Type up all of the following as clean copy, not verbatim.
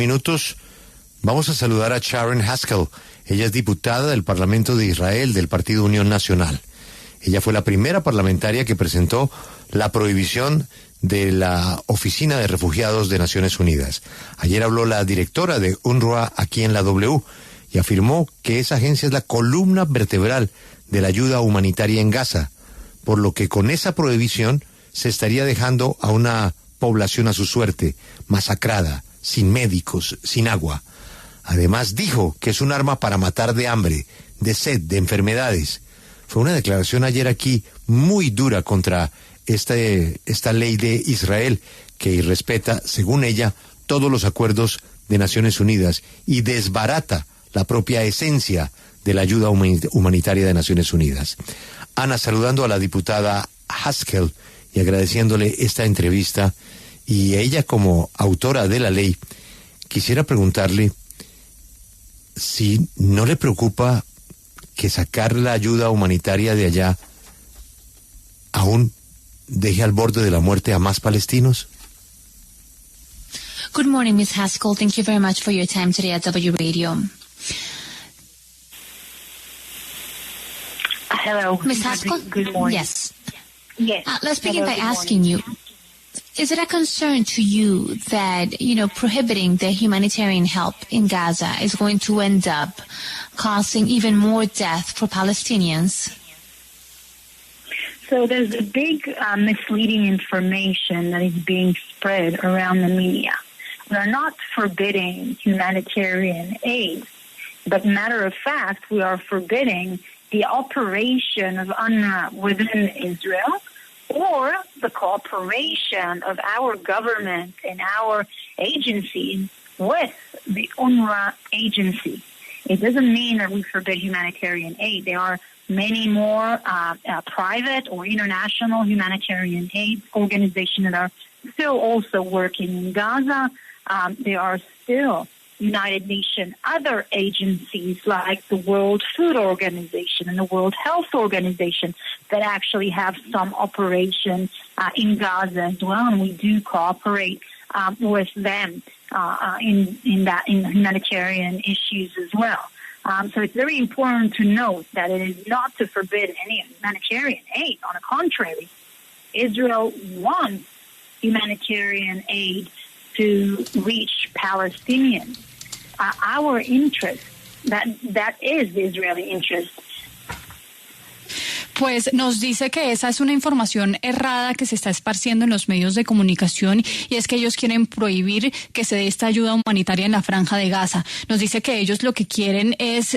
minutos vamos a saludar a Sharren Haskel. Ella es diputada del Parlamento de Israel del Partido Unión Nacional. Ella fue la primera parlamentaria que presentó la prohibición de la Oficina de Refugiados de Naciones Unidas. Ayer habló la directora de UNRWA aquí en la W y afirmó que esa agencia es la columna vertebral de la ayuda humanitaria en Gaza, por lo que con esa prohibición se estaría dejando a una población a su suerte, masacrada, sin médicos, sin agua. Además dijo que es un arma para matar de hambre, de sed, de enfermedades. Fue una declaración ayer aquí muy dura contra esta ley de Israel que irrespeta, según ella, todos los acuerdos de Naciones Unidas y desbarata la propia esencia de la ayuda humanitaria de Naciones Unidas. Ana, saludando a la diputada Haskel y agradeciéndole esta entrevista, y ella como autora de la ley, quisiera preguntarle si no le preocupa que sacar la ayuda humanitaria de allá aún deje al borde de la muerte a más palestinos. Good morning, Ms. Haskell. Thank you very much for your time today at W Radio. Hello. Ms. Haskell? Good morning. Yes. Yes. Let's begin by asking you, is it a concern to you that, prohibiting the humanitarian help in Gaza is going to end up causing even more death for Palestinians? So there's a big misleading information that is being spread around the media. We are not forbidding humanitarian aid, but matter of fact, we are forbidding the operation of UNRWA within Israel or the cooperation of our government and our agencies with the UNRWA agency. It doesn't mean that we forbid humanitarian aid. There are many more private or international humanitarian aid organizations that are still also working in Gaza. There are still United Nations other agencies like the World Food Organization and the World Health Organization that actually have some operation in Gaza as well, and we do cooperate with them in humanitarian issues as well. So it's very important to note that it is not to forbid any humanitarian aid. On the contrary, Israel wants humanitarian aid to reach Palestinians. Our interest, that is the Israeli interest. Pues nos dice que esa es una información errada que se está esparciendo en los medios de comunicación, y es que ellos quieren prohibir que se dé esta ayuda humanitaria en la Franja de Gaza. Nos dice que ellos lo que quieren es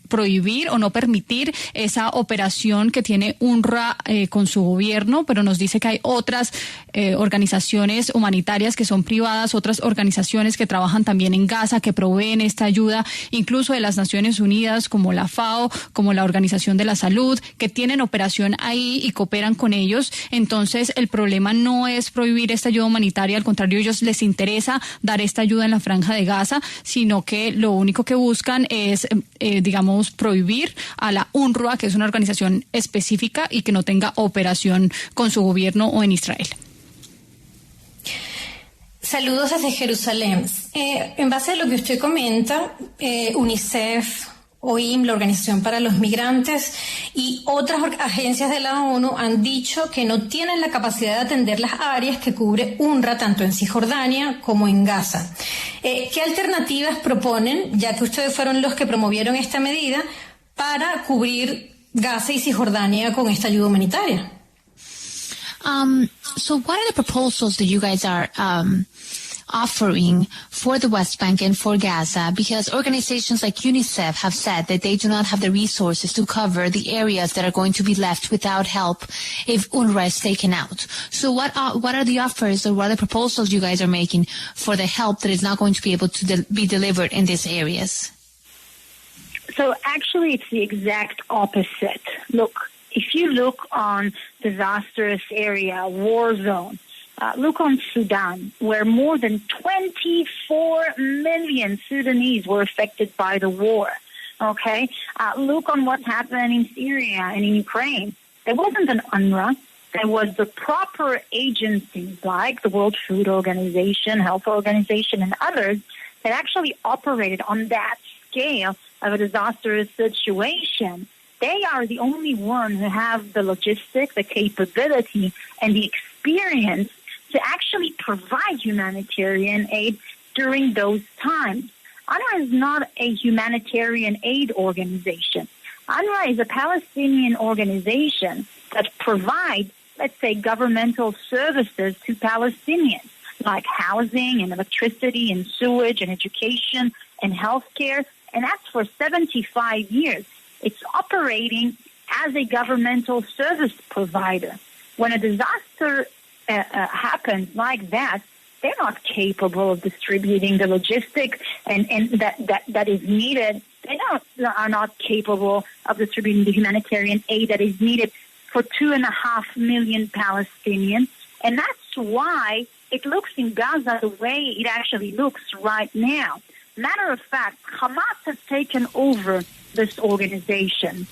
prohibir o no permitir esa operación que tiene UNRWA con su gobierno, pero nos dice que hay otras organizaciones humanitarias que son privadas, otras organizaciones que trabajan también en Gaza, que proveen esta ayuda, incluso de las Naciones Unidas, como la FAO, como la Organización de la Salud, que tienen operación ahí y cooperan con ellos. Entonces el problema no es prohibir esta ayuda humanitaria, al contrario, a ellos les interesa dar esta ayuda en la Franja de Gaza, sino que lo único que buscan es, prohibir a la UNRWA, que es una organización específica y que no tenga operación con su gobierno o en Israel. Saludos desde Jerusalén. En base a lo que usted comenta, UNICEF, OIM, la Organización para los Migrantes y otras agencias de la ONU han dicho que no tienen la capacidad de atender las áreas que cubre UNRWA tanto en Cisjordania como en Gaza. ¿Qué alternativas proponen, ya que ustedes fueron los que promovieron esta medida, para cubrir Gaza y Cisjordania con esta ayuda humanitaria? So what are the proposals that you guys are offering for the West Bank and for Gaza? Because organizations like UNICEF have said that they do not have the resources to cover the areas that are going to be left without help if UNRWA is taken out. So what are the offers or what are the proposals you guys are making for the help that is not going to be able to be delivered in these areas? So actually it's the exact opposite. Look, if you look on disastrous area, war zone, look on Sudan, where more than 24 million Sudanese were affected by the war. Okay? Look on what happened in Syria and in Ukraine. There wasn't an UNRWA. There was the proper agencies like the World Food Organization, Health Organization, and others that actually operated on that scale of a disastrous situation, they are the only one who have the logistics, the capability, and the experience to actually provide humanitarian aid during those times. UNRWA is not a humanitarian aid organization. UNRWA is a Palestinian organization that provides, let's say, governmental services to Palestinians, like housing and electricity and sewage and education and healthcare, and that's for 75 years. It's operating as a governmental service provider. When a disaster happens like that, they're not capable of distributing the logistic and that is needed. They are not capable of distributing the humanitarian aid that is needed for 2.5 million Palestinians. And that's why it looks in Gaza the way it actually looks right now. Matter of fact, Hamas has taken over this organization.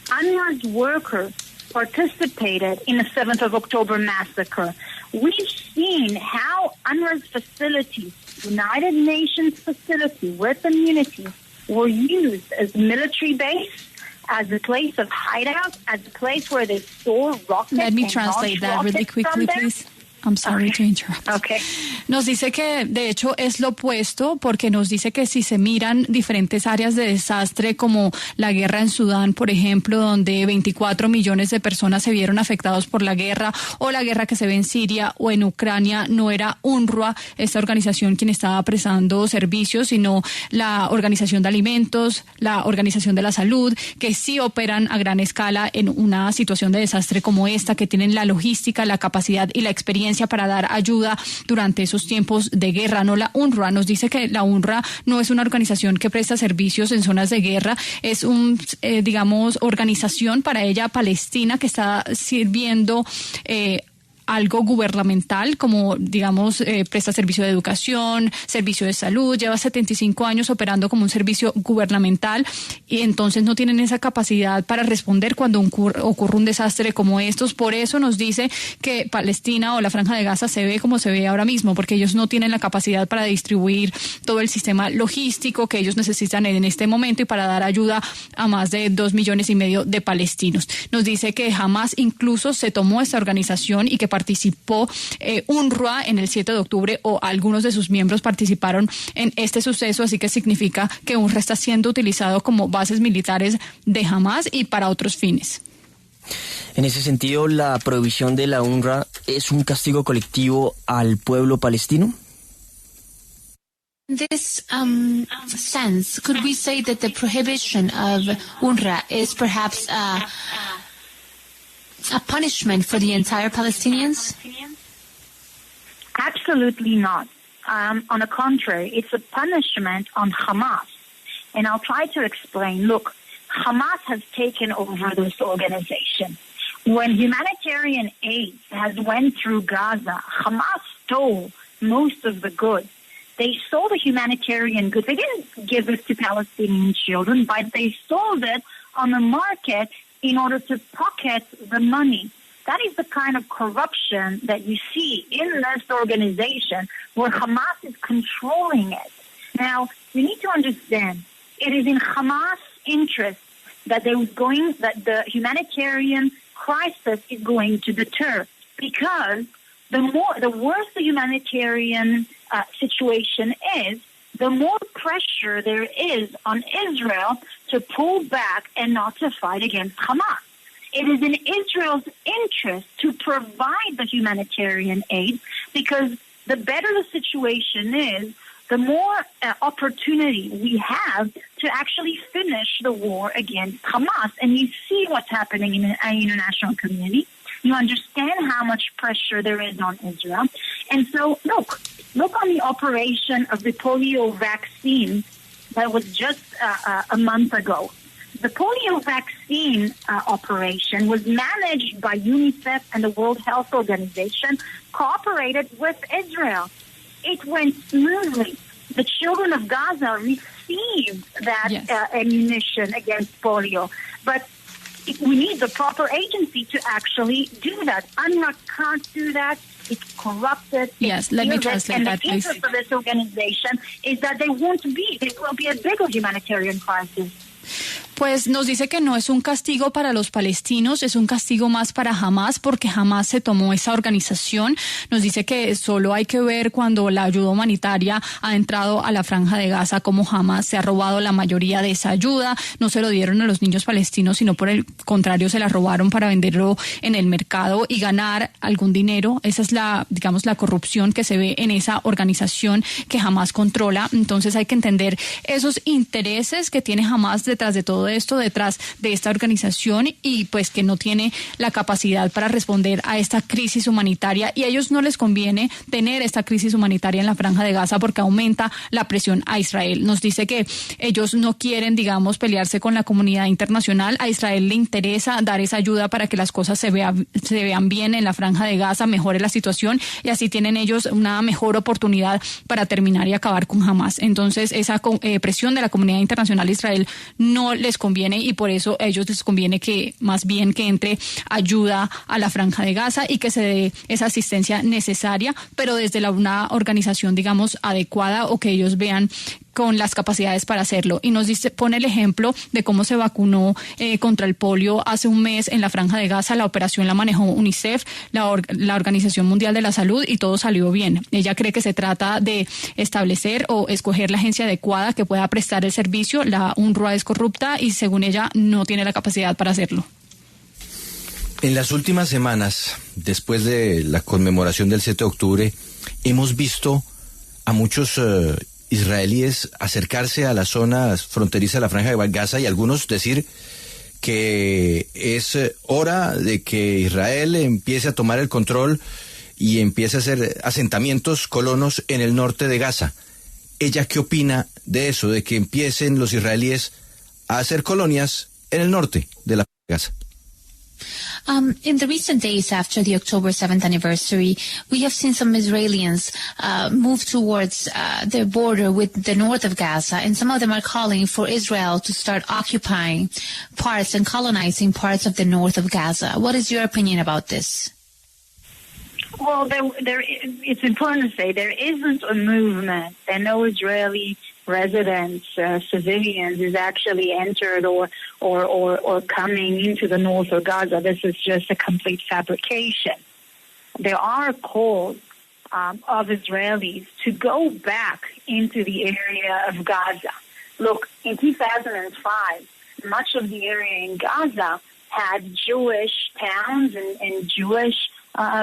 UNRWA's workers participated in the 7th of October massacre. We've seen how UNRWA's facilities, United Nations facility with immunity, were used as military base, as a place of hideout, as a place where they store rockets. Let me translate that really quickly, please. I'm sorry to interrupt. Okay. Nos dice que de hecho es lo opuesto, porque nos dice que si se miran diferentes áreas de desastre como la guerra en Sudán, por ejemplo, donde 24 millones de personas se vieron afectados por la guerra, o la guerra que se ve en Siria o en Ucrania, no era UNRWA, esta organización, quien estaba prestando servicios, sino la Organización de Alimentos, la Organización de la Salud, que sí operan a gran escala en una situación de desastre como esta, que tienen la logística, la capacidad y la experiencia para dar ayuda durante esos tiempos de guerra, no la UNRWA. Nos dice que la UNRWA no es una organización que presta servicios en zonas de guerra, es organización para ella palestina que está sirviendo algo gubernamental, como presta servicio de educación, servicio de salud, lleva 75 años operando como un servicio gubernamental, y entonces no tienen esa capacidad para responder cuando ocurre un desastre como estos. Por eso nos dice que Palestina o la Franja de Gaza se ve como se ve ahora mismo, porque ellos no tienen la capacidad para distribuir todo el sistema logístico que ellos necesitan en este momento y para dar ayuda a más de 2,5 millones de palestinos. Nos dice que Hamas incluso se tomó esta organización y que participó UNRWA en el 7 de octubre, o algunos de sus miembros participaron en este suceso, así que significa que UNRWA está siendo utilizado como bases militares de Hamas y para otros fines. En ese sentido, ¿la prohibición de la UNRWA es un castigo colectivo al pueblo palestino? In this sense, could we say that the prohibition of UNRWA is perhaps a punishment for the entire Palestinians? Absolutely not. On the contrary, it's a punishment on Hamas. And I'll try to explain. Look, Hamas has taken over this organization. When humanitarian aid has went through Gaza, Hamas stole most of the goods. They stole the humanitarian goods. They didn't give it to Palestinian children, but they sold it on the market in order to pocket the money. That is the kind of corruption that you see in this organization where Hamas is controlling it. Now, you need to understand, it is in Hamas' interest that the humanitarian crisis is going to deter, because the worse the humanitarian situation is, the more pressure there is on Israel to pull back and not to fight against Hamas. It is in Israel's interest to provide the humanitarian aid, because the better the situation is, the more opportunity we have to actually finish the war against Hamas. And you see what's happening in the international community. You understand how much pressure there is on Israel. And so, look on the operation of the polio vaccine that was just a month ago. The polio vaccine operation was managed by UNICEF and the World Health Organization, cooperated with Israel. It went smoothly. The children of Gaza received that ammunition against polio. But we need the proper agency to actually do that. UNRWA can't do that. it's corrupted. Yes, let me translate that, please. And the interest of this organization is that there will be a bigger humanitarian crisis. Pues nos dice que no es un castigo para los palestinos, es un castigo más para Hamás, porque Hamás se tomó esa organización. Nos dice que solo hay que ver cuando la ayuda humanitaria ha entrado a la Franja de Gaza, como Hamás se ha robado la mayoría de esa ayuda. No se lo dieron a los niños palestinos, sino por el contrario se la robaron para venderlo en el mercado y ganar algún dinero. Esa es la corrupción que se ve en esa organización que Hamás controla. Entonces hay que entender esos intereses que tiene Hamás detrás de todo esto, detrás de esta organización, y pues que no tiene la capacidad para responder a esta crisis humanitaria, y a ellos no les conviene tener esta crisis humanitaria en la Franja de Gaza porque aumenta la presión a Israel. Nos dice que ellos no quieren, pelearse con la comunidad internacional. A Israel le interesa dar esa ayuda para que las cosas se vean bien en la Franja de Gaza, mejore la situación, y así tienen ellos una mejor oportunidad para terminar y acabar con Hamás. Entonces esa presión de la comunidad internacional a Israel no les conviene, y por eso a ellos les conviene que más bien que entre ayuda a la Franja de Gaza y que se dé esa asistencia necesaria, pero desde una organización, adecuada, o que ellos vean con las capacidades para hacerlo. Y pone el ejemplo de cómo se vacunó contra el polio hace un mes en la Franja de Gaza. La operación la manejó UNICEF, la Organización Mundial de la Salud, y todo salió bien. Ella cree que se trata de establecer o escoger la agencia adecuada que pueda prestar el servicio. La UNRWA es corrupta y, según ella, no tiene la capacidad para hacerlo. En las últimas semanas, después de la conmemoración del 7 de octubre, hemos visto a muchos israelíes acercarse a las zonas fronterizas de la Franja de Gaza, y algunos decir que es hora de que Israel empiece a tomar el control y empiece a hacer asentamientos colonos en el norte de Gaza. ¿Ella qué opina de eso, de que empiecen los israelíes a hacer colonias en el norte de la Franja de Gaza? In the recent days after the October 7th anniversary, we have seen some Israelis move towards the border with the north of Gaza, and some of them are calling for Israel to start occupying parts and colonizing parts of the north of Gaza. What is your opinion about this? Well, it's important to say there isn't a movement, and no Israeli residents, civilians, is actually entered or coming into the north of Gaza. This is just a complete fabrication. There are calls of Israelis to go back into the area of Gaza. Look, in 2005, much of the area in Gaza had Jewish towns and Jewish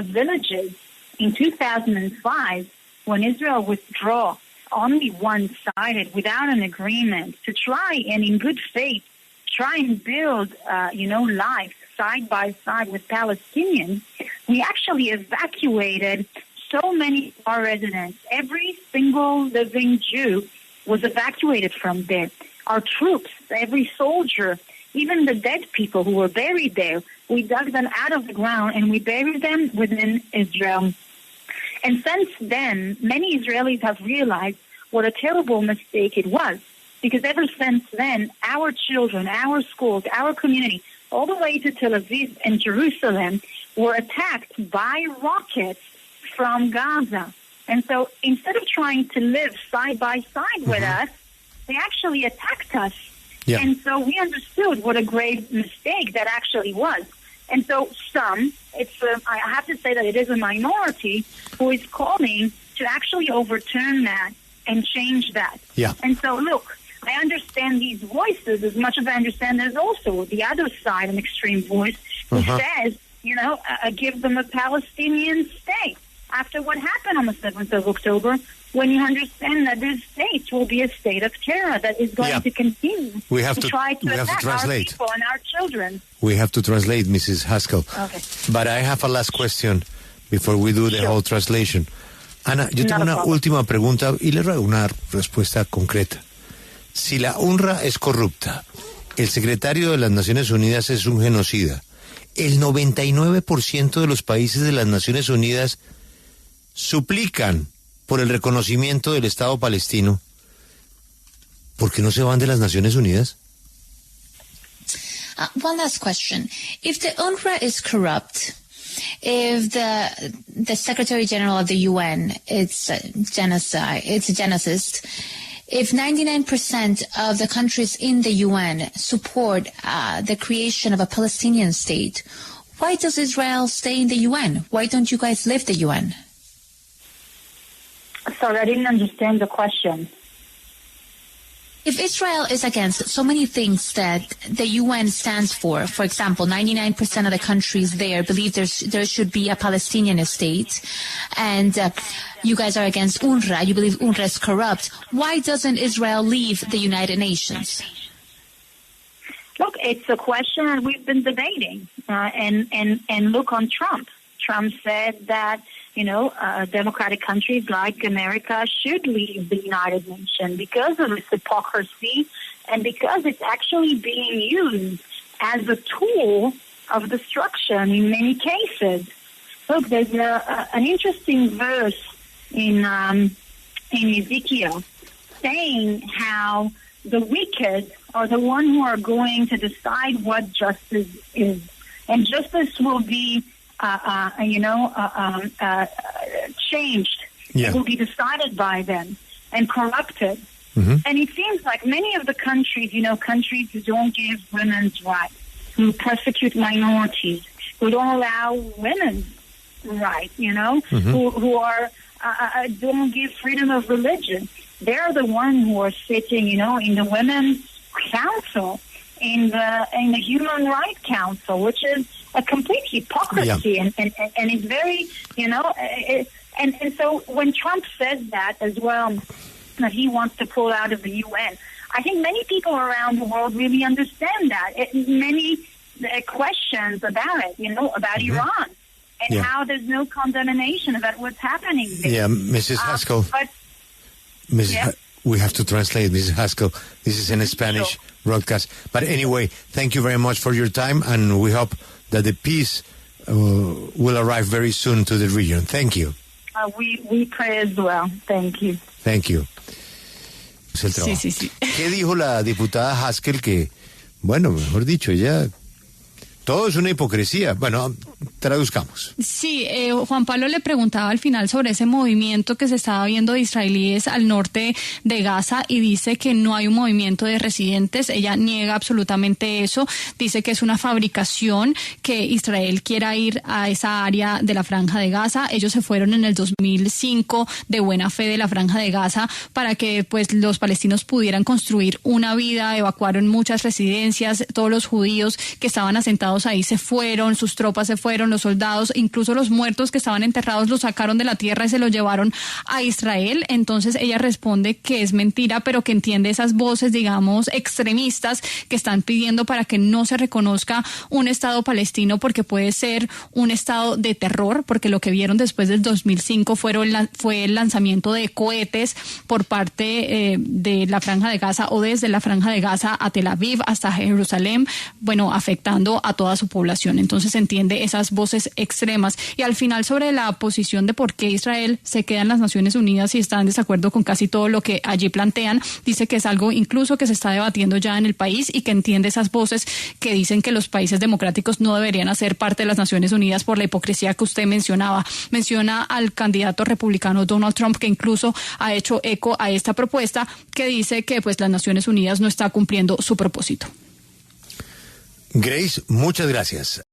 villages. In 2005, when Israel withdrew only one-sided, without an agreement, to try and in good faith try and build, life side by side with Palestinians, we actually evacuated so many of our residents. Every single living Jew was evacuated from there. Our troops, every soldier, even the dead people who were buried there, we dug them out of the ground and we buried them within Israel. And since then, many Israelis have realized what a terrible mistake it was. Because ever since then, our children, our schools, our community, all the way to Tel Aviv and Jerusalem, were attacked by rockets from Gaza. And so instead of trying to live side by side with us, they actually attacked us. Yeah. And so we understood what a grave mistake that actually was. And so I have to say that it is a minority who is calling to actually overturn that and change that. Yeah. And so, look, I understand these voices as much as I understand there's also the other side, an extreme voice, who says, give them a Palestinian state. After what happened on the 7th of October, when you understand that this state will be a state of terror that is going to continue to try to attack our people and our children. We have to translate, Mrs. Haskel. Okay. But I have a last question before we do the whole translation. Ana, yo tengo una última pregunta y le ruego una respuesta concreta. Si la UNRWA es corrupta, el secretario de las Naciones Unidas es un genocida, el 99% de los países de las Naciones Unidas suplican por el reconocimiento del Estado palestino, ¿por qué no se van de las Naciones Unidas? One last question. If the UNRWA is corrupt, if the Secretary General of the UN, it's a geneticist, if 99% of the countries in the UN support the creation of a Palestinian state, why does Israel stay in the UN? Why don't you guys leave the UN? Sorry, I didn't understand the question. If Israel is against so many things that the UN stands for example, 99% of the countries there believe there should be a Palestinian state, and you guys are against UNRWA, you believe UNRWA is corrupt, why doesn't Israel leave the United Nations? Look, it's a question that we've been debating, and look on Trump. Trump said that, democratic countries like America should leave the United Nations because of its hypocrisy and because it's actually being used as a tool of destruction in many cases. Look, there's an interesting verse in Ezekiel saying how the wicked are the one who are going to decide what justice is, and justice will be changed. Yeah. It will be decided by them and corrupted. Mm-hmm. And it seems like many of the countries, countries who don't give women's rights, who persecute minorities, who don't allow women's rights, Mm-hmm. who are don't give freedom of religion. They're the ones who are sitting, in the Women's Council, in the Human Rights Council, which is a complete hypocrisy, yeah. and it's very, and so when Trump says that as well, that he wants to pull out of the UN, I think many people around the world really understand that. Many questions about it, about mm-hmm. Iran, and yeah. how there's no condemnation about what's happening there. Yeah, Mrs. Haskel. We have to translate, Mrs. Haskel. This is in a Spanish broadcast. But anyway, thank you very much for your time, and we hope that the peace will arrive very soon to the region. Thank you. We pray as well. Thank you. Thank you. Sí. ¿Qué dijo la diputada Haskel? Que, bueno, mejor dicho, ella... Todo es una hipocresía. Bueno, traduzcamos. Sí, Juan Pablo le preguntaba al final sobre ese movimiento que se estaba viendo de israelíes al norte de Gaza y dice que no hay un movimiento de residentes. Ella niega absolutamente eso. Dice que es una fabricación, que Israel quiera ir a esa área de la Franja de Gaza. Ellos se fueron en el 2005 de buena fe de la Franja de Gaza para que pues los palestinos pudieran construir una vida. Evacuaron muchas residencias. Todos los judíos que estaban asentados ahí se fueron, sus tropas se fueron, los soldados, incluso los muertos que estaban enterrados los sacaron de la tierra y se los llevaron a Israel. Entonces ella responde que es mentira, pero que entiende esas voces, digamos, extremistas que están pidiendo para que no se reconozca un Estado palestino porque puede ser un Estado de terror, porque lo que vieron después del 2005 fue el lanzamiento de cohetes por parte de la Franja de Gaza o desde la Franja de Gaza a Tel Aviv hasta Jerusalén, bueno, afectando a toda su población. Entonces entiende esas voces extremas. Y al final, sobre la posición de por qué Israel se queda en las Naciones Unidas y está en desacuerdo con casi todo lo que allí plantean, dice que es algo incluso que se está debatiendo ya en el país y que entiende esas voces que dicen que los países democráticos no deberían hacer parte de las Naciones Unidas por la hipocresía que usted mencionaba. Menciona al candidato republicano Donald Trump, que incluso ha hecho eco a esta propuesta, que dice que pues las Naciones Unidas no está cumpliendo su propósito. Grace, muchas gracias.